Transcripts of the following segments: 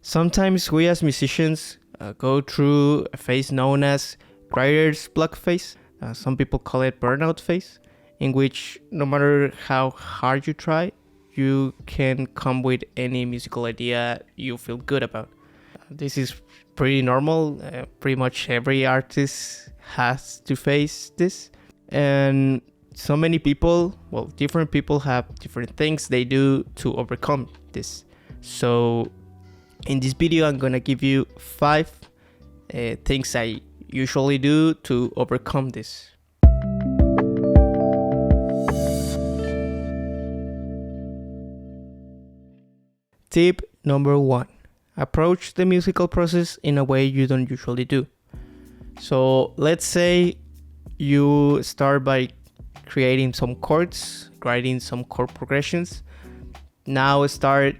Sometimes we as musicians go through a phase known as writer's block phase. Some people call it burnout phase, in which no matter how hard you try, you can come with any musical idea you feel good about. This is pretty normal. Pretty much every artist has to face this. And so many people, well, different people have different things they do to overcome this. So in this video, I'm gonna give you 5 things I usually do to overcome this. Tip number 1. Approach the musical process in a way you don't usually do. So let's say you start by creating some chords, writing some chord progressions. Now start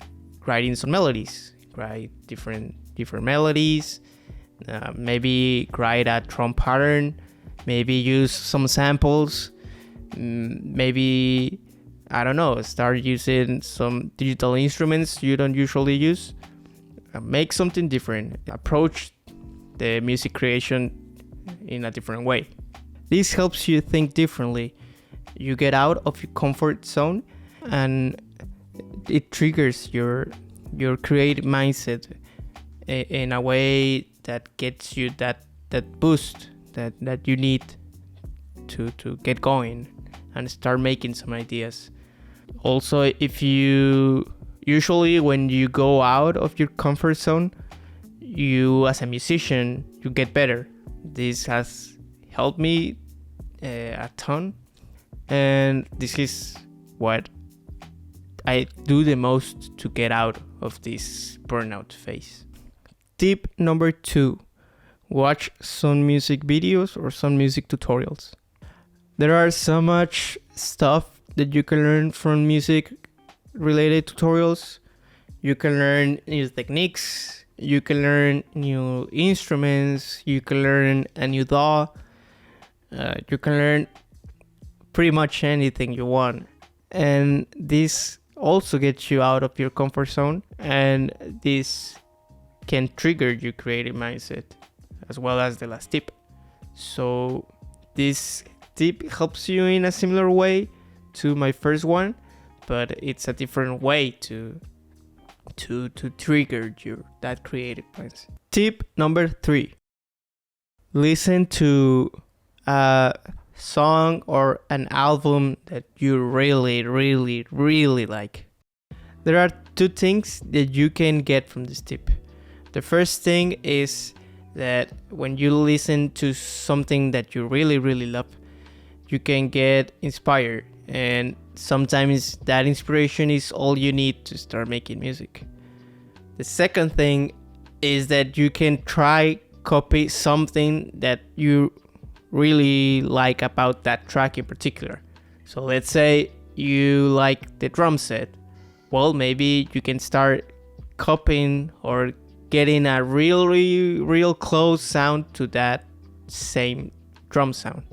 writing some melodies. Write different melodies. Maybe write a drum pattern. Maybe use some samples. Maybe, I don't know, start using some digital instruments you don't usually use. Make something different. Approach the music creation in a different way. This helps you think differently. You get out of your comfort zone and it triggers your creative mindset in a way that gets you that boost that you need to get going and start making some ideas. Also, if you usually when you go out of your comfort zone, you as a musician, you get better. This has helped me a ton, and this is what I do the most to get out of this burnout phase. Tip number 2. Watch some music videos or some music tutorials. There are so much stuff that you can learn from music related tutorials. You can learn new techniques, you can learn new instruments, you can learn a new DAW, you can learn pretty much anything you want. And this also gets you out of your comfort zone, and this can trigger your creative mindset, as well as the last tip. So this tip helps you in a similar way to my first one, but it's a different way to trigger that creative mindset. Tip number 3. Listen to a song or an album that you really like. There are 2 things that you can get from this tip. The first thing is that when you listen to something that you really love, you can get inspired, and sometimes that inspiration is all you need to start making music. The second thing is that you can try copy something that you really like about that track in particular. So let's say you like the drum set. Well, maybe you can start copying or getting a real close sound to that same drum sound.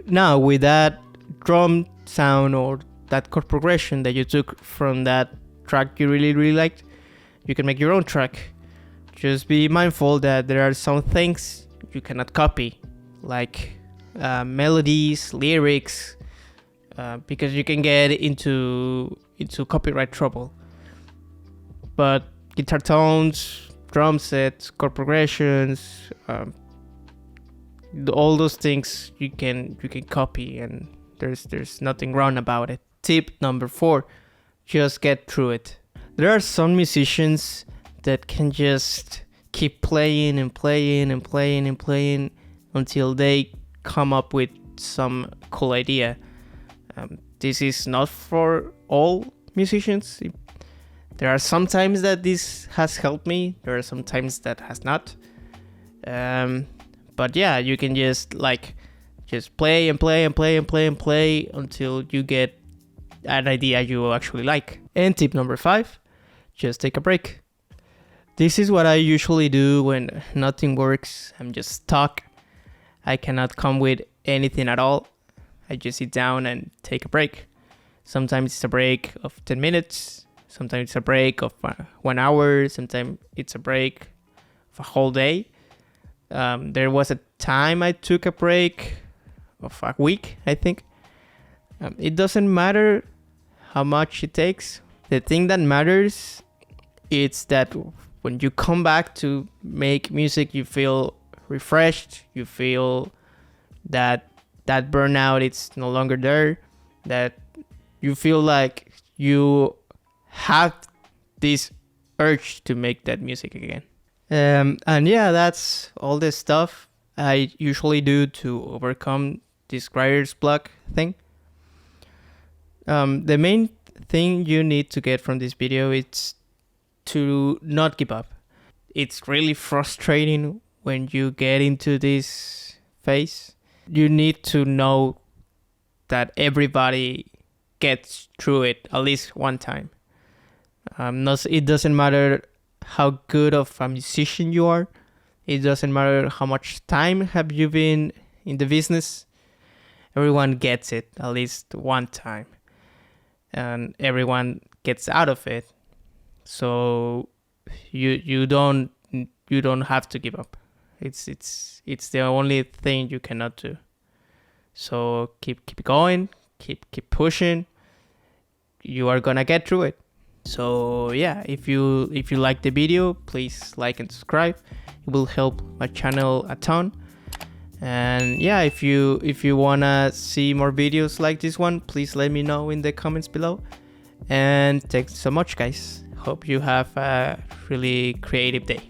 Now with that drum sound or that chord progression that you took from that track you really liked, you can make your own track. Just be mindful that there are some things you cannot copy, like melodies, lyrics, because you can get into copyright trouble. But guitar tones, drum sets, chord progressions, all those things you can copy, and there's nothing wrong about it. Tip number 4. Just get through it. There are some musicians that can just keep playing until they come up with some cool idea. This is not for all musicians. There are some times that this has helped me. There are some times that has not. But yeah, you can just play until you get an idea you actually like. And tip number 5, just take a break. This is what I usually do when nothing works. I'm just stuck. I cannot come with anything at all. I just sit down and take a break. Sometimes it's a break of 10 minutes. Sometimes it's a break of 1 hour. Sometimes it's a break of a whole day. There was a time I took a break of a week, I think. It doesn't matter how much it takes. The thing that matters is that when you come back to make music, you feel refreshed. You feel that burnout it's no longer there. That you feel like you have this urge to make that music again. And yeah, that's all the stuff I usually do to overcome this writer's block thing. The main thing you need to get from this video is to not give up. It's really frustrating when you get into this phase. You need to know that everybody gets through it at least one time. It doesn't matter how good of a musician you are. It doesn't matter how much time have you been in the business. Everyone gets it at least one time, and everyone gets out of it. So you don't have to give up. It's the only thing you cannot do. So keep going, keep pushing. You are gonna get through it. So yeah, if you like the video, please like and subscribe. It will help my channel a ton. And yeah, if you wanna see more videos like this one, please let me know in the comments below. And thanks so much, guys. Hope you have a really creative day.